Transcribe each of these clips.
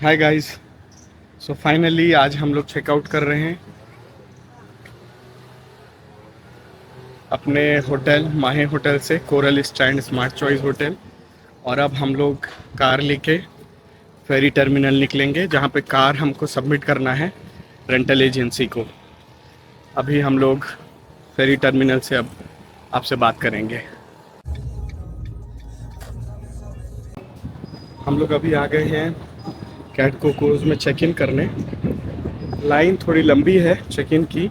Hi guys. So finally आज हम लोग चेकआउट कर रहे हैं अपने होटल माहे होटल से, coral stand smart choice hotel. और अब हम लोग कार लेके फेरी टर्मिनल निकलेंगे, जहाँ पे कार हमको सबमिट करना है रेंटल एजेंसी को। अभी हम लोग फेरी टर्मिनल से अब आपसे बात करेंगे। हम लोग अभी आ गए हैं कैट को क्रूज में चेक इन करने। लाइन थोड़ी लंबी है चेक इन की।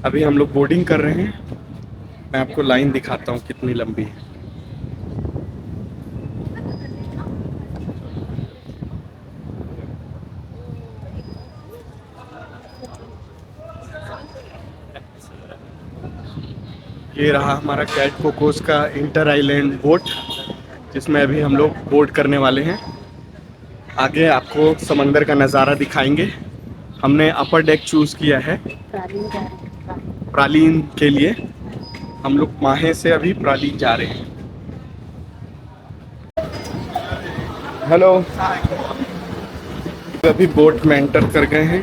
अभी हम लोग बोर्डिंग कर रहे हैं। मैं आपको लाइन दिखाता हूँ कितनी लंबी है। ये रहा हमारा कैट कोकोस का इंटर आइलैंड बोट, जिसमें अभी हम लोग बोर्ड करने वाले हैं। आगे आपको समंदर का नज़ारा दिखाएंगे। हमने अपर डेक चूज़ किया है प्रालीन के लिए। हम लोग माहे से अभी प्रालीन जा रहे हैं। हेलो। अभी बोट में एंटर कर गए हैं।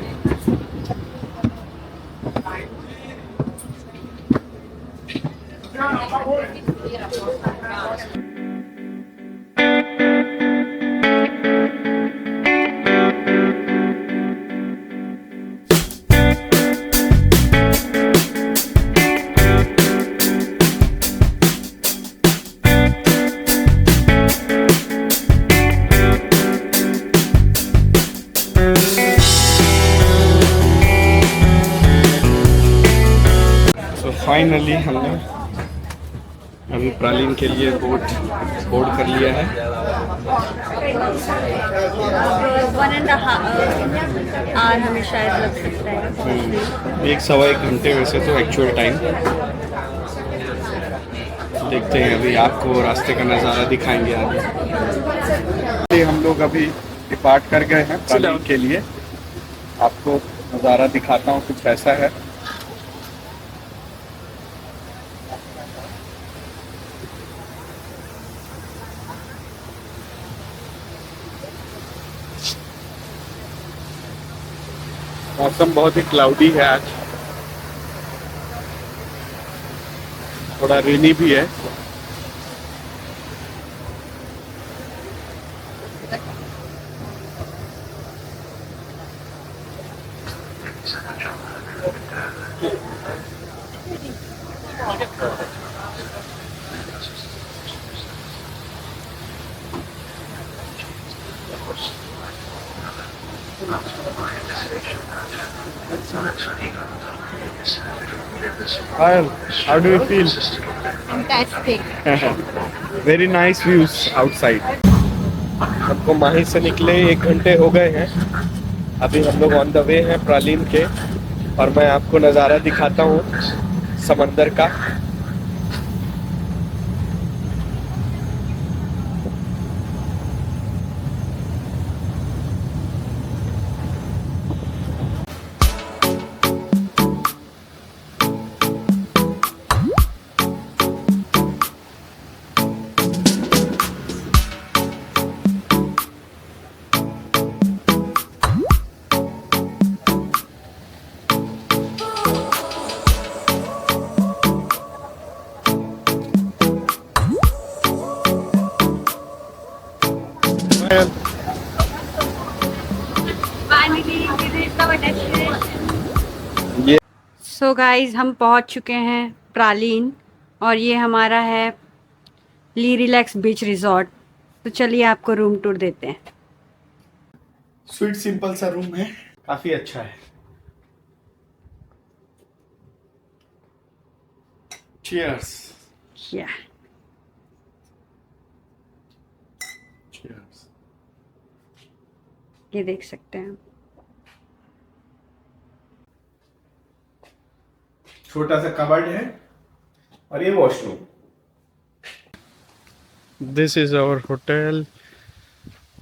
तो फाइनली हमने अभी प्रालीन के लिए बोट बोर्ड कर लिया है। 1.5 आवर हमें शायद लग सकता है। 1 सवा 1 घंटे वैसे तो एक्चुअल टाइम। देखते हैं, अभी आपको रास्ते का नज़ारा दिखाएंगे आगे। हम लोग अभी डिपार्ट कर गए हैं प्रालीन के लिए। आपको नज़ारा दिखाता हूँ, कुछ ऐसा है। मौसम बहुत ही क्लाउडी है आज, थोड़ा रेनी भी है। Hi, how do you feel? Fantastic. Very nice views outside. हमको माही से निकले 1 घंटे हो गए हैं। अभी हम लोग ऑन द वे हैं प्रालीन के, और मैं आपको नज़ारा दिखाता हूँ समंदर का। ये सो गाइज हम पहुंच चुके हैं प्रालीन, और ये हमारा है ली रिलैक्स बीच रिजॉर्ट। तो चलिए आपको रूम टूर देते हैं। स्वीट सिंपल सा रूम है, काफी अच्छा है। चीयर्स। या चीयर्स। ये देख सकते हैं। छोटा सा कबर्ड है और ये washroom. This is our hotel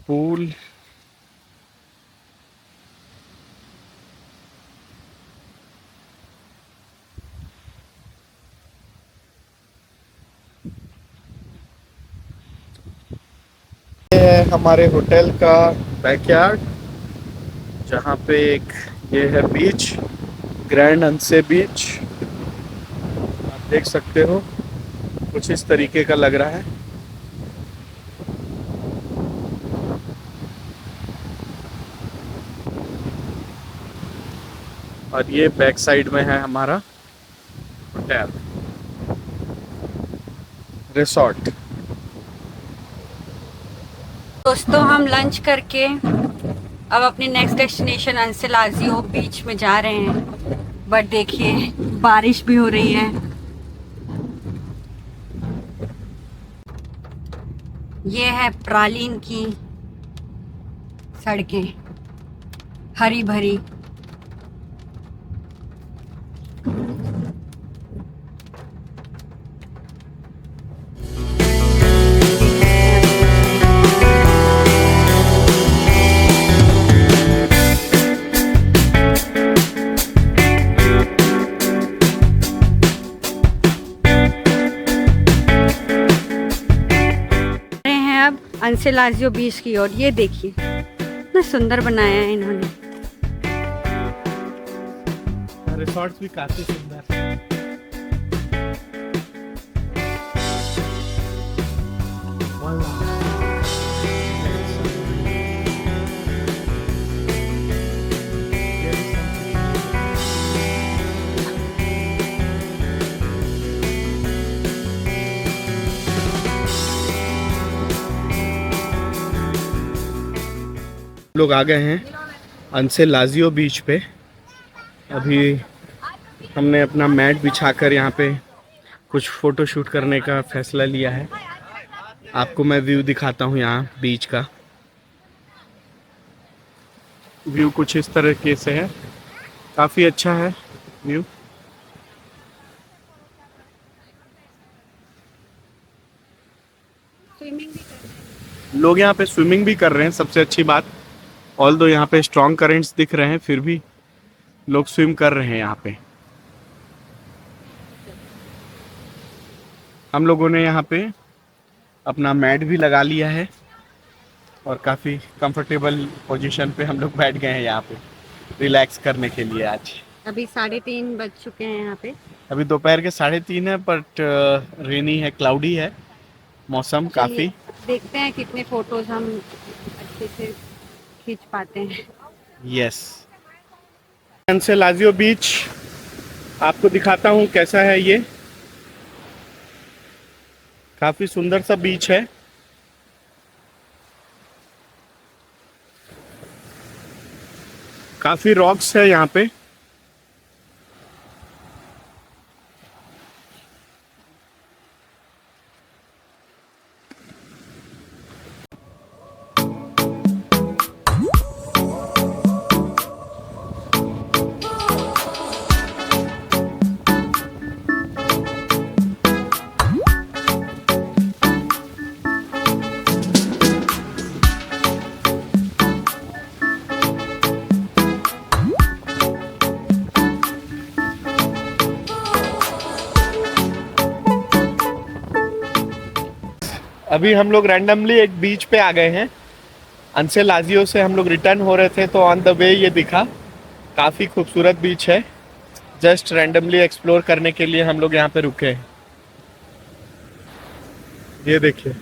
pool. ये है हमारे होटल का बैकयार्ड, जहाँ पे एक ये है बीच, ग्रैंड अंसे बीच। आप देख सकते हो कुछ इस तरीके का लग रहा है। और ये बैक साइड में है हमारा होटल रिसोर्ट। दोस्तों हम लंच करके अब अपने नेक्स्ट डेस्टिनेशन अंसेलाजियो बीच में जा रहे हैं, बट देखिए बारिश भी हो रही है। ये है प्रालीन की सड़कें, हरी भरी। अब अंसेलाजियो बीच की ओर, ये देखिए कितना सुंदर बनाया है इन्होंने। रिसोर्ट भी काफी सुंदर। लोग आ गए हैं अंसेलाजियो बीच पे। अभी हमने अपना मैट बिछाकर यहाँ पे कुछ फ़ोटो शूट करने का फैसला लिया है। आपको मैं व्यू दिखाता हूँ यहाँ बीच का। व्यू कुछ इस तरीके से है, काफ़ी अच्छा है व्यू। लोग यहाँ पे स्विमिंग भी कर रहे हैं, सबसे अच्छी बात। ऑल दो यहाँ पे स्ट्रॉन्ग करेंट्स दिख रहे हैं, फिर भी लोग स्विम कर रहे हैं यहाँ पे। हम लोगों ने यहाँ पे अपना मैट भी लगा लिया है और काफ़ी कंफर्टेबल पोजीशन पे हम लोग बैठ गए हैं यहाँ पे रिलैक्स करने के लिए। आज अभी 3:30 बज चुके हैं यहाँ पे। अभी दोपहर के 3:30 है, बट रेनी है, क्लाउडी है मौसम काफ़ी। देखते हैं कितने फोटोज हम अच्छे से खींच पाते हैं। यस, अंसेलाजियो बीच आपको दिखाता हूँ कैसा है ये। काफी सुंदर सा बीच है। काफी रॉक्स है यहाँ पे। अभी हम लोग रैंडमली एक बीच पे आ गए हैं। अंसेलाजियो से हम लोग रिटर्न हो रहे थे तो ऑन द वे ये दिखा। काफ़ी खूबसूरत बीच है। जस्ट रैंडमली एक्सप्लोर करने के लिए हम लोग यहाँ पे रुके हैं। ये देखिए।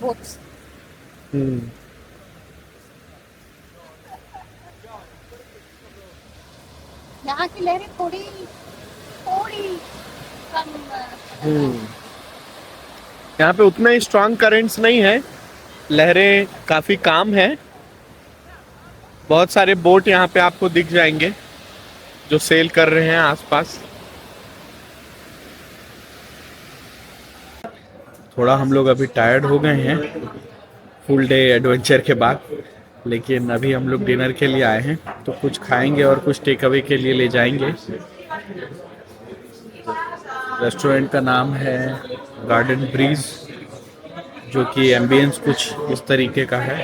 यहाँ की लहरें थोड़ी कम। यहाँ पे उतना ही स्ट्रॉन्ग करेंट्स नहीं है, लहरें काफ़ी काम है। बहुत सारे बोट यहाँ पे आपको दिख जाएंगे जो सेल कर रहे हैं आसपास। थोड़ा हम लोग अभी टायर्ड हो गए हैं फुल डे एडवेंचर के बाद, लेकिन अभी हम लोग डिनर के लिए आए हैं तो कुछ खाएंगे और कुछ टेक अवे के लिए ले जाएंगे। रेस्टोरेंट का नाम है गार्डन ब्रीज, जो कि एम्बियंस कुछ इस तरीके का है।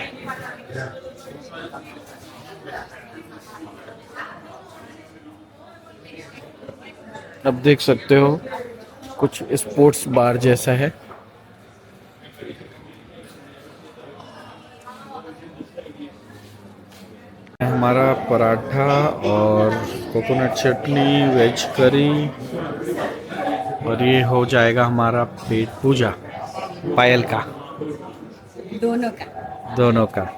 अब देख सकते हो कुछ स्पोर्ट्स बार जैसा है। हमारा पराठा और कोकोनट चटनी, वेज करी, और ये हो जाएगा हमारा पेट पूजा पायल का, दोनों का। दोनों का।